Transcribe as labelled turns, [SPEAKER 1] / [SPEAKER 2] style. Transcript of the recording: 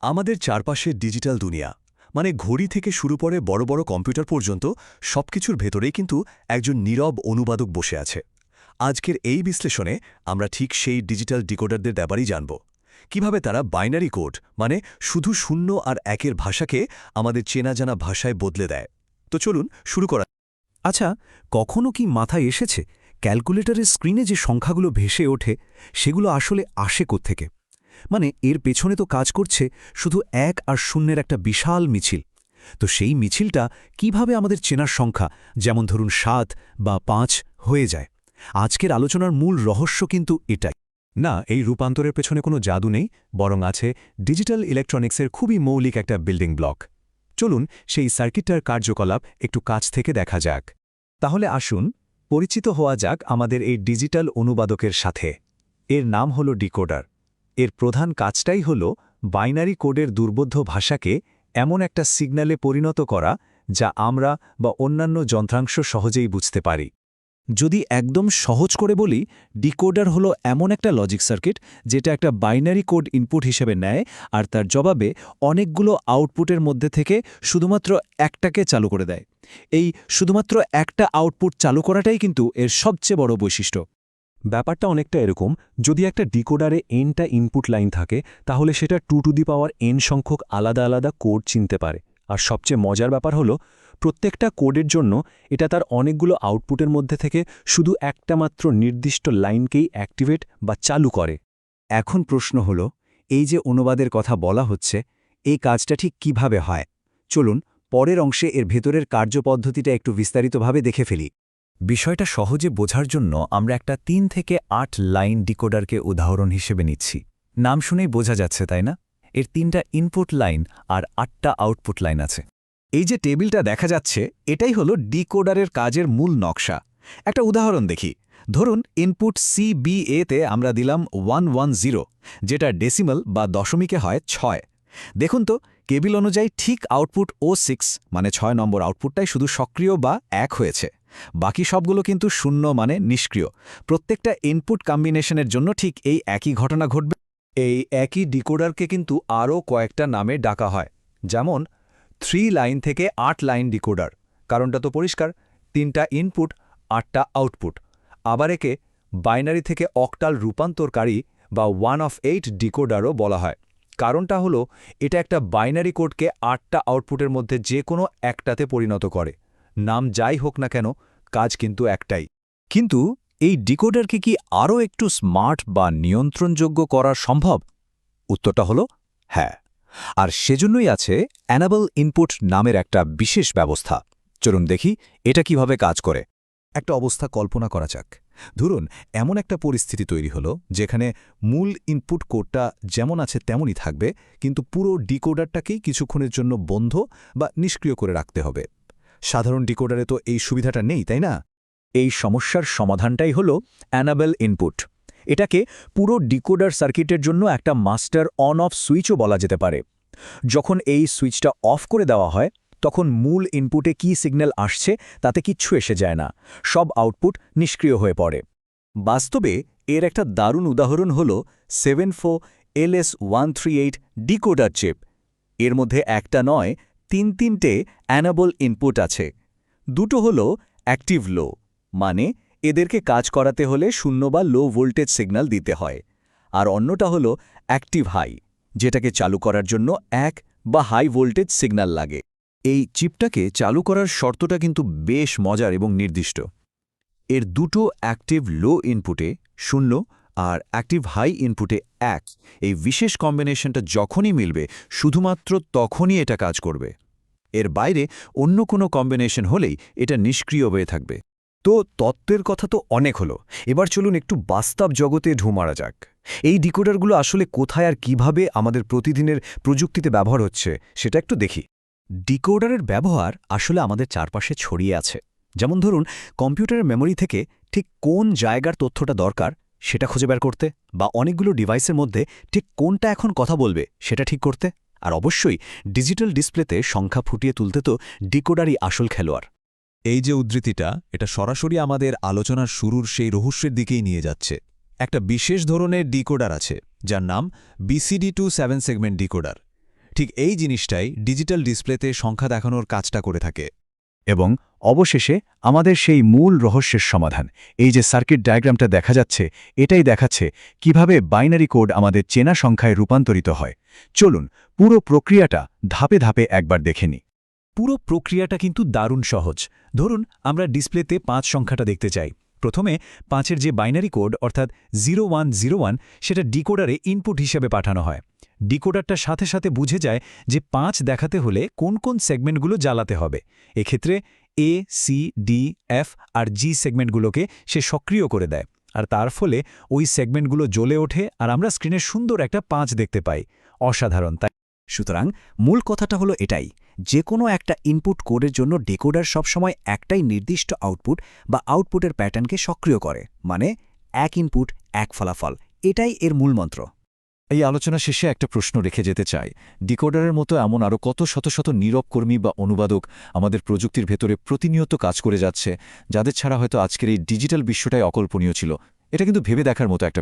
[SPEAKER 1] আমাদের চারপাশে ডিজিটাল দুনিয়া মানে ঘড়ি থেকে শুরু করে বড় বড় কম্পিউটার পর্যন্ত সবকিছুর ভেতরেই কিন্তু একজন নীরব অনুবাদক বসে আছে। আজকের এই বিশ্লেষণে আমরা ঠিক সেই ডিজিটাল ডিকোডারদের ব্যাপারেই জানব, কিভাবে তারা বাইনারি কোড মানে শুধু শূন্য আর একের ভাষাকে আমাদের চেনা জানা ভাষায় বদলে দেয়। তো চলুন শুরু করা।
[SPEAKER 2] আচ্ছা, কখনো কি মাথায় এসেছে ক্যালকুলেটরের স্ক্রিনে যে সংখ্যাগুলো ভেসে ওঠে সেগুলো আসলে আসে কোত্থেকে? মানে এর পেছনে তো কাজ করছে শুধু এক আর শূন্যের একটা বিশাল মিছিল। তো সেই মিছিলটা কিভাবে আমাদের চেনার সংখ্যা যেমন ধরুন ৭ বা ৫ হয়ে যায়? আজকের আলোচনার মূল রহস্য কিন্তু এটাই।
[SPEAKER 1] না, এই রূপান্তরের পেছনে কোনো জাদু নেই, বরং আছে ডিজিটাল ইলেকট্রনিক্সের খুবই মৌলিক একটা বিল্ডিং ব্লক। চলুন সেই সার্কিটটার কার্যকলাপ একটু কাছ থেকে দেখা যাক। তাহলে আসুন পরিচিত হওয়া যাক আমাদের এই ডিজিটাল অনুবাদকের সাথে। এর নাম হলো ডিকোডার। এর প্রধান কাজটাই হল বাইনারি কোডের দুর্বোধ্য ভাষাকে এমন একটা সিগন্যালে পরিণত করা যা আমরা বা অন্যান্য যন্ত্রাংশ সহজেই বুঝতে পারি।
[SPEAKER 2] যদি একদম সহজ করে বলি, ডিকোডার হলো এমন একটা লজিক সার্কিট যেটা একটা বাইনারি কোড ইনপুট হিসেবে নেয় আর তার জবাবে অনেকগুলো আউটপুটের মধ্যে থেকে শুধুমাত্র একটাকে চালু করে দেয়। এই শুধুমাত্র একটা আউটপুট চালু করাটাই কিন্তু এর সবচেয়ে বড় বৈশিষ্ট্য।
[SPEAKER 1] ব্যাপারটা অনেকটা এরকম, যদি একটা ডিকোডারে এনটা ইনপুট লাইন থাকে তাহলে সেটা 2n সংখ্যক আলাদা আলাদা কোড চিনতে পারে। আর সবচেয়ে মজার ব্যাপার হলো প্রত্যেকটা কোডের জন্য এটা তার অনেকগুলো আউটপুটের মধ্যে থেকে শুধু একটা মাত্র নির্দিষ্ট লাইনকেই অ্যাক্টিভেট বা চালু করে।
[SPEAKER 2] এখন প্রশ্ন হলো, এই যে অনুবাদের কথা বলা হচ্ছে, এই কাজটা ঠিক কিভাবে হয়? চলুন পরের অংশে এর ভেতরের কার্যপদ্ধতিটা একটু বিস্তারিতভাবে দেখে ফেলি।
[SPEAKER 3] বিষয়টা সহজে বোঝার জন্য আমরা একটা 3 থেকে 8 লাইন ডিকোডারকে উদাহরণ হিসেবে নিচ্ছি। নাম শুনেই বোঝা যাচ্ছে, তাই না? এর 3টা ইনপুট লাইন আর 8টা আউটপুট লাইন আছে।
[SPEAKER 2] এই যে টেবিলটা দেখা যাচ্ছে, এটাই হলো ডিকোডারের কাজের মূল নকশা। একটা উদাহরণ দেখি। ধরুন ইনপুট CBA-তে আমরা দিলাম 110, যেটা ডেসিমাল বা দশমিকে হয় 6। দেখুন তো, কেবিল অনুযায়ী ঠিক আউটপুট O6 মানে 6 নম্বর আউটপুটটাই শুধু সক্রিয় বা 1 হয়েছে। বাকি সবগুলো কিন্তু 0 মানে নিষ্ক্রিয়। প্রত্যেকটা ইনপুট কম্বিনেশনের জন্য ঠিক এই একই ঘটনা ঘটবে।
[SPEAKER 1] এই একই ডিকোডারকে কিন্তু আরও কয়েকটা নামে ডাকা হয়, যেমন 3 লাইন থেকে 8 লাইন ডিকোডার। কারণটা তো পরিষ্কার, 3টা ইনপুট 8টা আউটপুট। আবার একে বাইনারি থেকে অক্টাল রূপান্তরকারী বা 1 of 8 ডিকোডারও বলা হয়। কারণটা হলো এটা একটা বাইনারি কোডকে 8টা আউটপুটের মধ্যে যে কোনো একটাতে পরিণত করে। নাম যাই হোক না কেন, কাজ কিন্তু একটাই।
[SPEAKER 2] কিন্তু এই ডিকোডারকে কি আরও একটু স্মার্ট বা নিয়ন্ত্রণযোগ্য করা সম্ভব? উত্তরটা হলো হ্যাঁ। আর সেজন্যই আছে অ্যানাবল ইনপুট নামের একটা বিশেষ ব্যবস্থা। চলুন দেখি এটা কিভাবে কাজ করে।
[SPEAKER 1] একটা অবস্থা কল্পনা করা যাক। ধরুন এমন একটা পরিস্থিতি তৈরি হলো যেখানে মূল ইনপুট কোডটা যেমন আছে তেমনই থাকবে, কিন্তু পুরো ডিকোডারটাকেই কিছুক্ষণের জন্য বন্ধ বা নিষ্ক্রিয় করে রাখতে হবে। সাধারণ ডিকোডারে তো এই সুবিধাটা নেই, তাই না?
[SPEAKER 2] এই সমস্যার সমাধানটাই হলো অ্যানাবল ইনপুট। এটাকে পুরো ডিকোডার সার্কিটের জন্য একটা মাস্টার অন অফ সুইচও বলা যেতে পারে। যখন এই সুইচটা অফ করে দেওয়া হয়, তখন মূল ইনপুটে কি সিগন্যাল আসছে তাতে কিচ্ছু এসে যায় না, সব আউটপুট নিষ্ক্রিয় হয়ে পড়ে।
[SPEAKER 3] বাস্তবে এর একটা দারুণ উদাহরণ হল 74LS138 ডিকোডার চিপ। এর মধ্যে একটা নয়, 3টে অ্যানাবল ইনপুট আছে। দুটো হল অ্যাক্টিভ লো, মানে এদেরকে কাজ করাতে হলে 0 বা লো ভোল্টেজ সিগন্যাল দিতে হয়। আর অন্যটা হল অ্যাক্টিভ হাই, যেটাকে চালু করার জন্য 1 বা হাই ভোল্টেজ সিগন্যাল লাগে।
[SPEAKER 2] এই চিপটাকে চালু করার শর্তটা কিন্তু বেশ মজার এবং নির্দিষ্ট। এর দুটো অ্যাক্টিভ লো ইনপুটে 0 আর অ্যাক্টিভ হাই ইনপুটে 1, এই বিশেষ কম্বিনেশনটা যখনই মিলবে শুধুমাত্র তখনই এটা কাজ করবে। এর বাইরে অন্য কোনো কম্বিনেশন হলেই এটা নিষ্ক্রিয় হয়ে থাকবে।
[SPEAKER 1] তো তত্ত্বের কথা তো অনেক হলো, এবার চলুন একটু বাস্তব জগতে ঢু মারা যাক। এই ডিকোডারগুলো আসলে কোথায় আর কিভাবে আমাদের প্রতিদিনের প্রযুক্তিতে ব্যবহার হচ্ছে সেটা একটু দেখি।
[SPEAKER 2] ডিকোডারের ব্যবহার আসলে আমাদের চারপাশে ছড়িয়ে আছে। যেমন ধরুন কম্পিউটারের মেমোরি থেকে ঠিক কোন জায়গার তথ্যটা দরকার সেটা খুঁজে বের করতে, বা অনেকগুলো ডিভাইসের মধ্যে ঠিক কোনটা এখন কথা বলবে সেটা ঠিক করতে। আর অবশ্যই ডিজিটাল ডিসপ্লেতে সংখ্যা ফুটিয়ে তুলতে তো ডিকোডারই আসল খেলোয়াড়।
[SPEAKER 4] এই যে উদ্ধৃতিটা, এটা সরাসরি আমাদের আলোচনার শুরুর সেই রহস্যের দিকেই নিয়ে যাচ্ছে। একটা বিশেষ ধরনের ডিকোডার আছে যার নাম BCD2 7 সেগমেন্ট ডিকোডার। ঠিক এই জিনিসটাই ডিজিটাল ডিসপ্লেতে সংখ্যা দেখানোর কাজটা করে থাকে।
[SPEAKER 1] এবং অবশেষে আমাদের সেই মূল রহস্যের সমাধান, এই যে সার্কিট ডায়াগ্রামটা দেখা যাচ্ছে, এটাই দেখাচ্ছে কিভাবে বাইনারি কোড আমাদের চেনা সংখ্যায় রূপান্তরিত হয়। চলুন পুরো প্রক্রিয়াটা ধাপে ধাপে একবার দেখে নিই।
[SPEAKER 2] পুরো প্রক্রিয়াটা কিন্তু দারুণ সহজ। ধরুন আমরা ডিসপ্লেতে 5 সংখ্যাটা দেখতে চাই। প্রথমে 5-এর যে বাইনারি কোড অর্থাৎ 0101 সেটা ডিকোডারে ইনপুট হিসেবে পাঠানো হয়। ডিকোডারটা সাথে সাথে বুঝে যায় যে 5 দেখাতে হলে কোন কোন সেগমেন্টগুলো জ্বালাতে হবে। এক্ষেত্রে এ, সি, ডি, এফ আর জি সেগমেন্টগুলোকে সে সক্রিয় করে দেয়, আর তার ফলে ওই সেগমেন্টগুলো জ্বলে ওঠে আর আমরা স্ক্রিনে সুন্দর একটা 5 দেখতে পাই। অসাধারণ, তাই?
[SPEAKER 5] সুতরাং মূল কথাটা হলো এটাই, যে কোনো একটা ইনপুট কোডের জন্য ডিকোডার সবসময় একটাই নির্দিষ্ট আউটপুট বা আউটপুটের প্যাটার্নকে সক্রিয় করে, মানে এক ইনপুট এক ফলাফল। এটাই এর মূল মন্ত্র।
[SPEAKER 3] এই আলোচনা শেষে একটা প্রশ্ন রেখে যেতে চাই। ডিকোডারের মতো এমন আরও কত শত শত নীরব কর্মী বা অনুবাদক আমাদের প্রযুক্তির ভেতরে প্রতিনিয়ত কাজ করে যাচ্ছে, যাদের ছাড়া হয়তো আজকের এই ডিজিটাল বিশ্বটাই অকল্পনীয় ছিল। এটা কিন্তু ভেবে দেখার মতো একটা